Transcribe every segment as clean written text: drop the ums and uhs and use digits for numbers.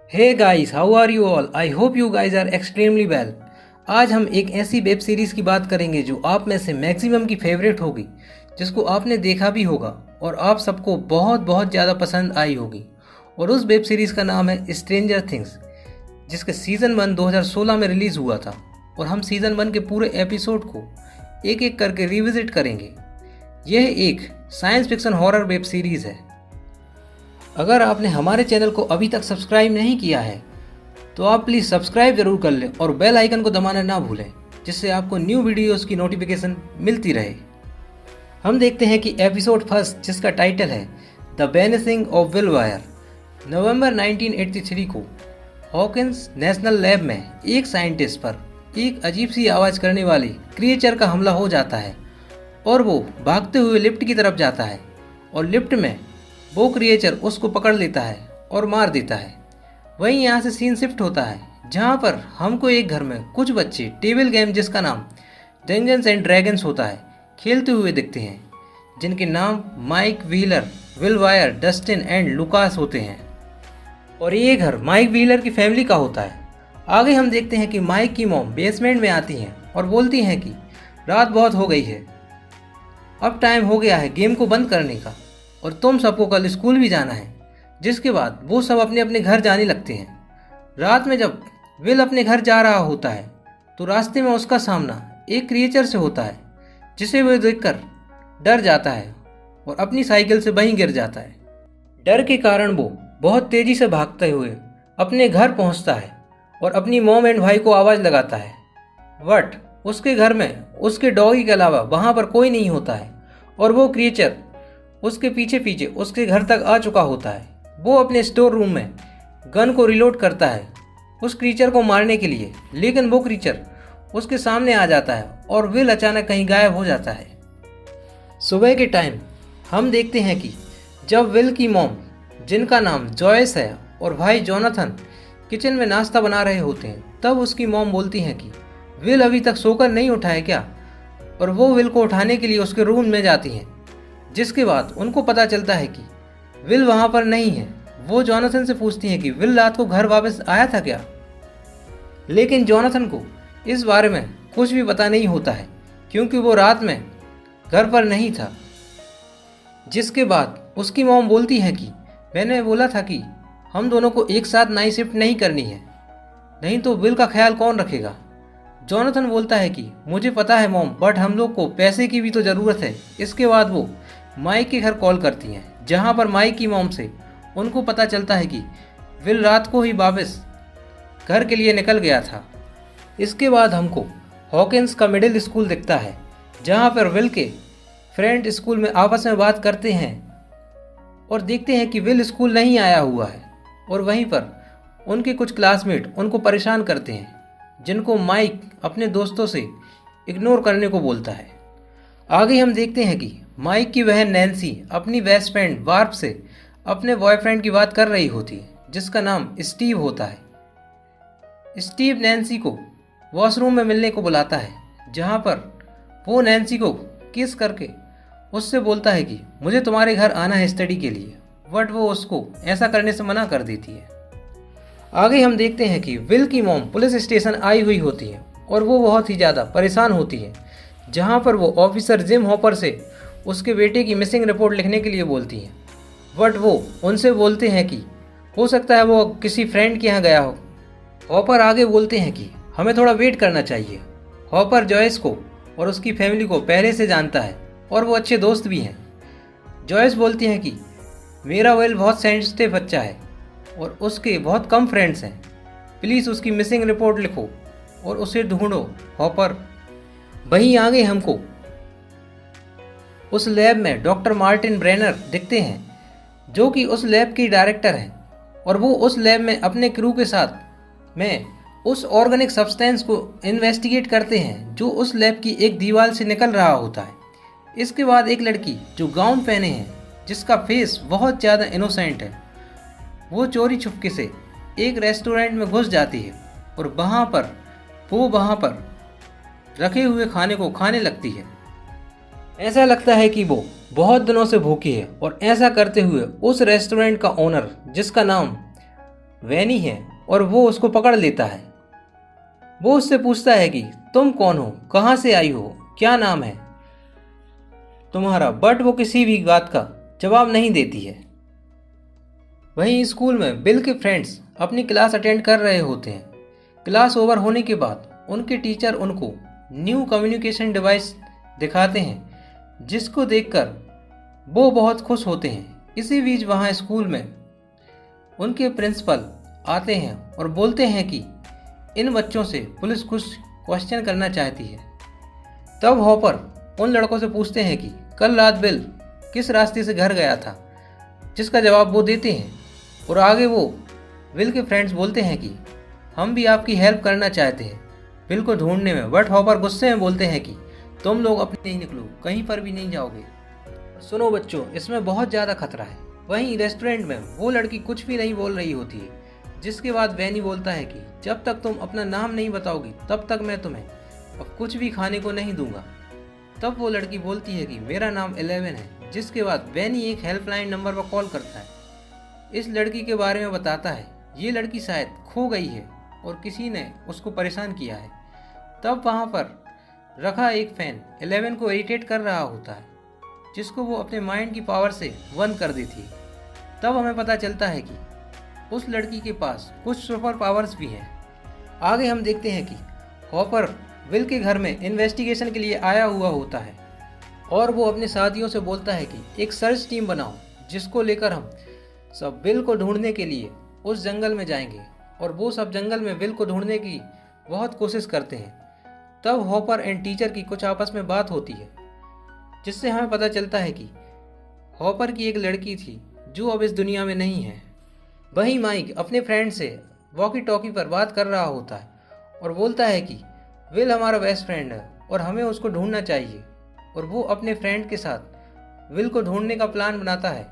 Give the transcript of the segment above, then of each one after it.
Hey guys, how are you all? I hope you guys are extremely well. आज हम एक ऐसी web series की बात करेंगे जो आप में से मैक्सिमम की फेवरेट होगी, जिसको आपने देखा भी होगा और आप सबको बहुत बहुत ज़्यादा पसंद आई होगी। और उस वेब सीरीज़ का नाम है स्ट्रेंजर थिंग्स, जिसके सीज़न 1 2016 में रिलीज़ हुआ था। और हम सीज़न 1 के पूरे एपिसोड को एक एक करके रिविजिट करेंगे। यह एक science fiction horror web series है। अगर आपने हमारे चैनल को अभी तक सब्सक्राइब नहीं किया है तो आप प्लीज़ सब्सक्राइब जरूर कर लें और बेल आइकन को दबाना ना भूलें, जिससे आपको न्यू वीडियोस की नोटिफिकेशन मिलती रहे। हम देखते हैं कि एपिसोड फर्स्ट, जिसका टाइटल है द वैनिशिंग ऑफ विल वायर। नवंबर 1983 को हॉकिंस नेशनल लैब में एक साइंटिस्ट पर एक अजीब सी आवाज़ करने वाली क्रिएचर का हमला हो जाता है और वो भागते हुए लिफ्ट की तरफ जाता है और लिफ्ट में वो क्रिएचर उसको पकड़ लेता है और मार देता है। वहीं यहाँ से सीन शिफ्ट होता है, जहाँ पर हमको एक घर में कुछ बच्चे टेबल गेम, जिसका नाम डंजन्स एंड ड्रैगन्स होता है, खेलते हुए दिखते हैं, जिनके नाम माइक व्हीलर, विल वायर, डस्टिन एंड लुकास होते हैं। और ये घर माइक व्हीलर की फैमिली का होता है। आगे हम देखते हैं कि माइक की मॉम बेसमेंट में आती हैं और बोलती हैं कि रात बहुत हो गई है, अब टाइम हो गया है गेम को बंद करने का और तुम सबको कल स्कूल भी जाना है। जिसके बाद वो सब अपने अपने घर जाने लगते हैं। रात में जब विल अपने घर जा रहा होता है तो रास्ते में उसका सामना एक क्रिएचर से होता है, जिसे वह देखकर डर जाता है और अपनी साइकिल से वहीं गिर जाता है। डर के कारण वो बहुत तेज़ी से भागते हुए अपने घर पहुंचता है और अपनी मॉम एंड भाई को आवाज़ लगाता है। बट उसके घर में उसके डॉगी के अलावा वहाँ पर कोई नहीं होता है और वो क्रिएचर उसके पीछे पीछे उसके घर तक आ चुका होता है। वो अपने स्टोर रूम में गन को रिलोड करता है उस क्रीचर को मारने के लिए, लेकिन वो क्रीचर उसके सामने आ जाता है और विल अचानक कहीं गायब हो जाता है। सुबह के टाइम हम देखते हैं कि जब विल की मॉम, जिनका नाम जॉयस है, और भाई जोनाथन किचन में नाश्ता बना रहे होते हैं, तब उसकी मॉम बोलती हैं कि विल अभी तक सोकर नहीं उठा है क्या, और वो विल को उठाने के लिए उसके रूम में जाती हैं। जिसके बाद उनको पता चलता है कि विल वहाँ पर नहीं है। वो जोनाथन से पूछती हैं कि विल रात को घर वापस आया था क्या, लेकिन जोनाथन को इस बारे में कुछ भी पता नहीं होता है, क्योंकि वो रात में घर पर नहीं था। जिसके बाद उसकी मॉम बोलती है कि मैंने बोला था कि हम दोनों को एक साथ नाइट शिफ्ट नहीं करनी है, नहीं तो विल का ख्याल कौन रखेगा। जोनाथन बोलता है कि मुझे पता है मॉम, बट हम लोग को पैसे की भी तो ज़रूरत है। इसके बाद वो माइक के घर कॉल करती हैं, जहां पर माइक की मॉम से उनको पता चलता है कि विल रात को ही वापस घर के लिए निकल गया था। इसके बाद हमको हॉकिंस का मिडिल स्कूल दिखता है, जहां पर विल के फ्रेंड स्कूल में आपस में बात करते हैं और देखते हैं कि विल स्कूल नहीं आया हुआ है। और वहीं पर उनके कुछ क्लासमेट उनको परेशान करते हैं, जिनको माइक अपने दोस्तों से इग्नोर करने को बोलता है। आगे हम देखते हैं कि माइक की बहन नैन्सी अपनी बेस्ट फ्रेंड वार्प से अपने बॉयफ्रेंड की बात कर रही होती है, जिसका नाम स्टीव होता है। स्टीव नैन्सी को वॉशरूम में मिलने को बुलाता है, जहां पर वो नैन्सी को किस करके उससे बोलता है कि मुझे तुम्हारे घर आना है स्टडी के लिए, बट वो उसको ऐसा करने से मना कर देती है। आगे हम देखते हैं कि विल की मॉम पुलिस स्टेशन आई हुई होती है और वो बहुत ही ज़्यादा परेशान होती है, जहाँ पर वो ऑफिसर जिम हॉपर से उसके बेटे की मिसिंग रिपोर्ट लिखने के लिए बोलती हैं। बट वो उनसे बोलते हैं कि हो सकता है वो किसी फ्रेंड के यहाँ गया हो। हॉपर आगे बोलते हैं कि हमें थोड़ा वेट करना चाहिए। हॉपर जॉयस को और उसकी फैमिली को पहले से जानता है और वो अच्छे दोस्त भी हैं। जॉयस बोलती हैं कि मेरा विल बहुत सेंसिटिव बच्चा है और उसके बहुत कम फ्रेंड्स हैं, प्लीज़ उसकी मिसिंग रिपोर्ट लिखो और उसे ढूंढो हॉपर। वहीं आगे हमको उस लैब में डॉक्टर मार्टिन ब्रेनर दिखते हैं, जो कि उस लैब की डायरेक्टर हैं, और वो उस लैब में अपने क्रू के साथ में उस ऑर्गेनिक सब्सटेंस को इन्वेस्टिगेट करते हैं, जो उस लैब की एक दीवार से निकल रहा होता है। इसके बाद एक लड़की जो गाउन पहने हैं, जिसका फेस बहुत ज़्यादा इनोसेंट है, वो चोरी छुपके से एक रेस्टोरेंट में घुस जाती है और वहाँ पर रखे हुए खाने को खाने लगती है। ऐसा लगता है कि वो बहुत दिनों से भूखी है और ऐसा करते हुए उस रेस्टोरेंट का ओनर, जिसका नाम वैनी है और वो उसको पकड़ लेता है। वो उससे पूछता है कि तुम कौन हो, कहाँ से आई हो, क्या नाम है तुम्हारा, बट वो किसी भी बात का जवाब नहीं देती है। वहीं स्कूल में बिल के फ्रेंड्स अपनी क्लास अटेंड कर रहे होते हैं। क्लास ओवर होने के बाद उनके टीचर उनको न्यू कम्युनिकेशन डिवाइस दिखाते हैं, जिसको देखकर वो बहुत खुश होते हैं। इसी बीच वहाँ स्कूल में उनके प्रिंसिपल आते हैं और बोलते हैं कि इन बच्चों से पुलिस कुछ क्वेश्चन करना चाहती है। तब हॉपर उन लड़कों से पूछते हैं कि कल रात बिल किस रास्ते से घर गया था, जिसका जवाब वो देते हैं। और आगे वो बिल के फ्रेंड्स बोलते हैं कि हम भी आपकी हेल्प करना चाहते हैं बिल को ढूंढने में, बट हॉपर गुस्से में बोलते हैं कि तुम लोग अपने नहीं निकलो, कहीं पर भी नहीं जाओगे। सुनो बच्चों, इसमें बहुत ज़्यादा खतरा है। वहीं रेस्टोरेंट में वो लड़की कुछ भी नहीं बोल रही होती है, जिसके बाद वैनी बोलता है कि जब तक तुम अपना नाम नहीं बताओगी तब तक मैं तुम्हें अब कुछ भी खाने को नहीं दूंगा। तब वो लड़की बोलती है कि मेरा नाम 11 है, जिसके बाद वैनी एक हेल्पलाइन नंबर पर कॉल करता है। इस लड़की के बारे में बताता है ये लड़की शायद खो गई है और किसी ने उसको परेशान किया है। तब वहाँ पर रखा एक फैन 11 को इरिटेट कर रहा होता है, जिसको वो अपने माइंड की पावर से बंद कर देती है। तब हमें पता चलता है कि उस लड़की के पास कुछ सुपर पावर्स भी हैं। आगे हम देखते हैं कि हॉपर विल के घर में इन्वेस्टिगेशन के लिए आया हुआ होता है और वो अपने साथियों से बोलता है कि एक सर्च टीम बनाओ, जिसको लेकर हम सब विल को ढूंढने के लिए उस जंगल में जाएंगे। और वो सब जंगल में विल को ढूंढने की बहुत कोशिश करते हैं। तब हॉपर एंड टीचर की कुछ आपस में बात होती है, जिससे हमें पता चलता है कि हॉपर की एक लड़की थी जो अब इस दुनिया में नहीं है। वहीं माइक अपने फ्रेंड से वॉकी टॉकी पर बात कर रहा होता है और बोलता है कि विल हमारा बेस्ट फ्रेंड है और हमें उसको ढूंढना चाहिए। और वो अपने फ्रेंड के साथ विल को ढूंढने का प्लान बनाता है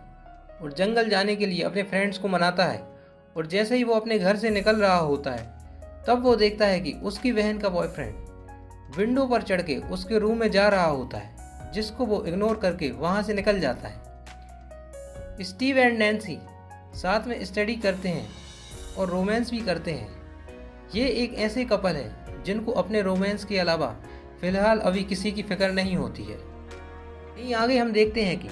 और जंगल जाने के लिए अपने फ्रेंड्स को मनाता है। और जैसे ही वो अपने घर से निकल रहा होता है, तब वो देखता है कि उसकी बहन का बॉयफ्रेंड विंडो पर चढ़ के उसके रूम में जा रहा होता है, जिसको वो इग्नोर करके वहाँ से निकल जाता है। स्टीव एंड नैन्सी साथ में स्टडी करते हैं और रोमांस भी करते हैं। ये एक ऐसे कपल है जिनको अपने रोमांस के अलावा फिलहाल अभी किसी की फिक्र नहीं होती है। यहीं आगे हम देखते हैं कि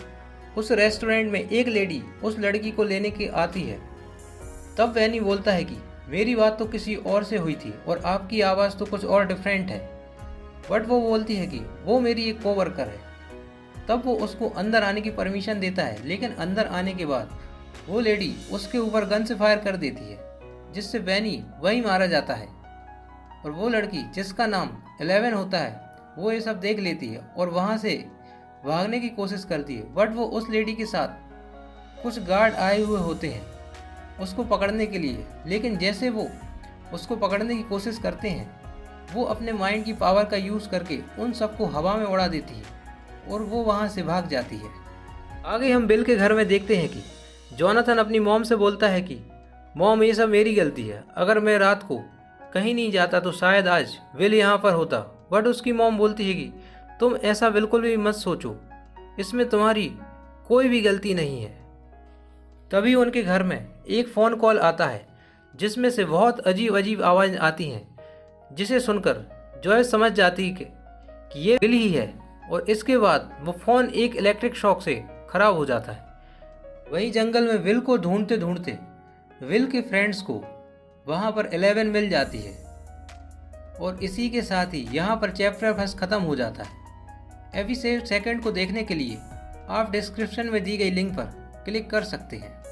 उस रेस्टोरेंट में एक लेडी उस लड़की को लेने के आती है। तब वैनी बोलता है कि मेरी बात तो किसी और से हुई थी और आपकी आवाज़ तो कुछ और डिफरेंट है। बट वो बोलती है कि वो मेरी एक कोवर्कर है। तब वो उसको अंदर आने की परमिशन देता है, लेकिन अंदर आने के बाद वो लेडी उसके ऊपर गन से फायर कर देती है, जिससे वैनी वहीं मारा जाता है। और वो लड़की जिसका नाम 11 होता है, वो ये सब देख लेती है और वहाँ से भागने की कोशिश करती है। बट वो उस लेडी के साथ कुछ गार्ड आए हुए होते हैं उसको पकड़ने के लिए, लेकिन जैसे वो उसको पकड़ने की कोशिश करते हैं, वो अपने माइंड की पावर का यूज़ करके उन सबको हवा में उड़ा देती है और वो वहाँ से भाग जाती है। आगे हम बिल के घर में देखते हैं कि जोनाथन अपनी मॉम से बोलता है कि मॉम, ये सब मेरी गलती है, अगर मैं रात को कहीं नहीं जाता तो शायद आज विल यहाँ पर होता। बट उसकी मॉम बोलती है कि तुम ऐसा बिल्कुल भी मत सोचो, इसमें तुम्हारी कोई भी गलती नहीं है। तभी उनके घर में एक फ़ोन कॉल आता है, जिसमें से बहुत अजीब अजीब आवाज़ आती हैं, जिसे सुनकर जॉयस समझ जाती है कि ये विल ही है। और इसके बाद वो फ़ोन एक इलेक्ट्रिक शॉक से ख़राब हो जाता है। वहीं जंगल में विल को ढूंढते ढूंढते विल के फ्रेंड्स को वहाँ पर 11 मिल जाती है। और इसी के साथ ही यहाँ पर चैप्टर फर्स्ट ख़त्म हो जाता है। एपिसोड सेकंड को देखने के लिए आप डिस्क्रिप्शन में दी गई लिंक पर क्लिक कर सकते हैं।